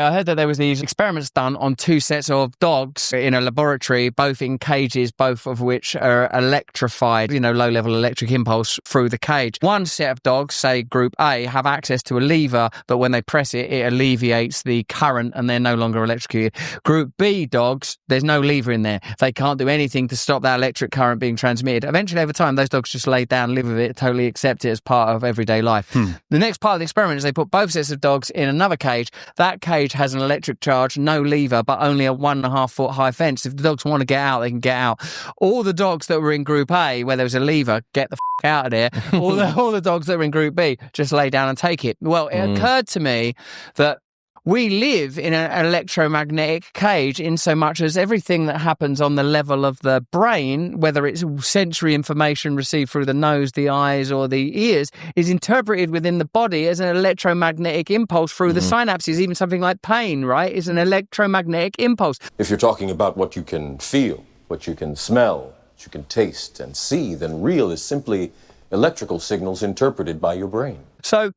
I heard that there was these experiments done on 2 sets of dogs in a laboratory, both in cages, both of which are electrified, low-level electric impulse through the cage. One set of dogs, say group A, have access to a lever, but when they press it, it alleviates the current and they're no longer electrocuted. Group B dogs, there's no lever in there. They can't do anything to stop that electric current being transmitted. Eventually, over time, those dogs just lay down, live with it, totally accept it as part of everyday life. The next part of the experiment is they put both sets of dogs in another cage. That cage has an electric charge, no lever, but only a 1.5 foot high fence. If the dogs want to get out, they can get out. All the dogs that were in Group A, where there was a lever, get the out of there. All the dogs that were in Group B, just lay down and take it. Well, it occurred to me that we live in an electromagnetic cage in so much as everything that happens on the level of the brain, whether it's sensory information received through the nose, the eyes, or the ears, is interpreted within the body as an electromagnetic impulse through the synapses. Even something like pain, right, is an electromagnetic impulse. If you're talking about what you can feel, what you can smell, what you can taste and see, then real is simply electrical signals interpreted by your brain. So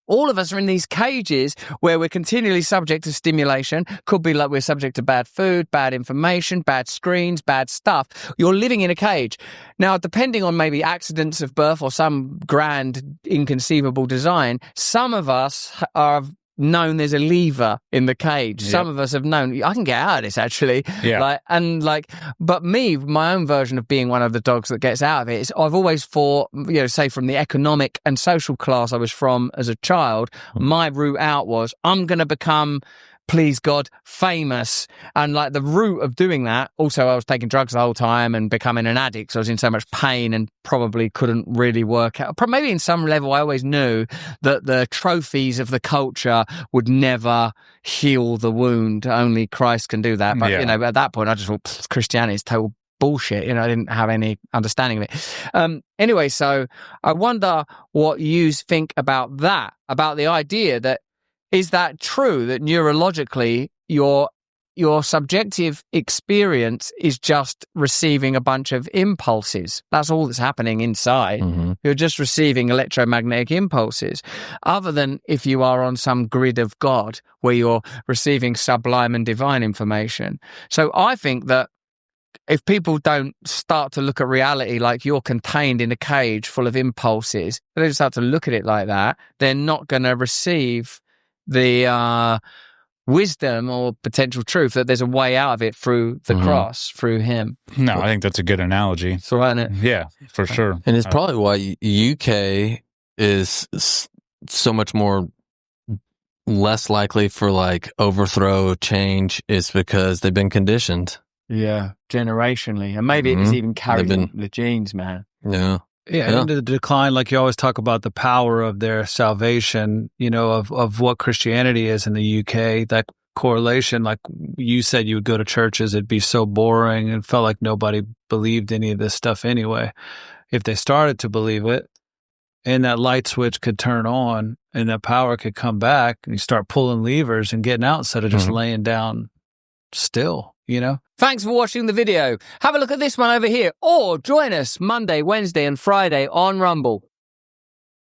all of us are in these cages where we're continually subject to stimulation. Could be like we're subject to bad food, bad information, bad screens, bad stuff. You're living in a cage. Now, depending on maybe accidents of birth or some grand inconceivable design, some of us are known there's a lever in the cage. Yep. Some of us have known I can get out of this actually. Yeah. But me, my own version of being one of the dogs that gets out of it is I've always thought, say from the economic and social class I was from as a child, my route out was I'm going to become, please God, famous. And like the route of doing that, also I was taking drugs the whole time and becoming an addict. So I was in so much pain and probably couldn't really work out. Maybe in some level I always knew that the trophies of the culture would never heal the wound. Only Christ can do that. But, at that point I just thought Christianity is total bullshit. I didn't have any understanding of it. Anyway, so I wonder what you think about that, about the idea that is that true that neurologically your subjective experience is just receiving a bunch of impulses? That's all that's happening inside. You're just receiving electromagnetic impulses. Other than if you are on some grid of God where you're receiving sublime and divine information. So I think that if people don't start to look at reality like you're contained in a cage full of impulses, they don't start to look at it like that, they're not going to receive the wisdom or potential truth that there's a way out of it through the cross, through him. No, I think that's a good analogy. It's all right, isn't it? Yeah, for sure. And it's probably why UK is so much more less likely for like overthrow, change, is because they've been conditioned. Yeah, generationally. And maybe it's even carried in the genes, man. Yeah. Yeah, and the decline, like you always talk about the power of their salvation, of what Christianity is in the UK, that correlation, like you said, you would go to churches, it'd be so boring and felt like nobody believed any of this stuff anyway. If they started to believe it, and that light switch could turn on and that power could come back and you start pulling levers and getting out instead of just laying down still, Thanks for watching the video. Have a look at this one over here or join us Monday, Wednesday and Friday on Rumble.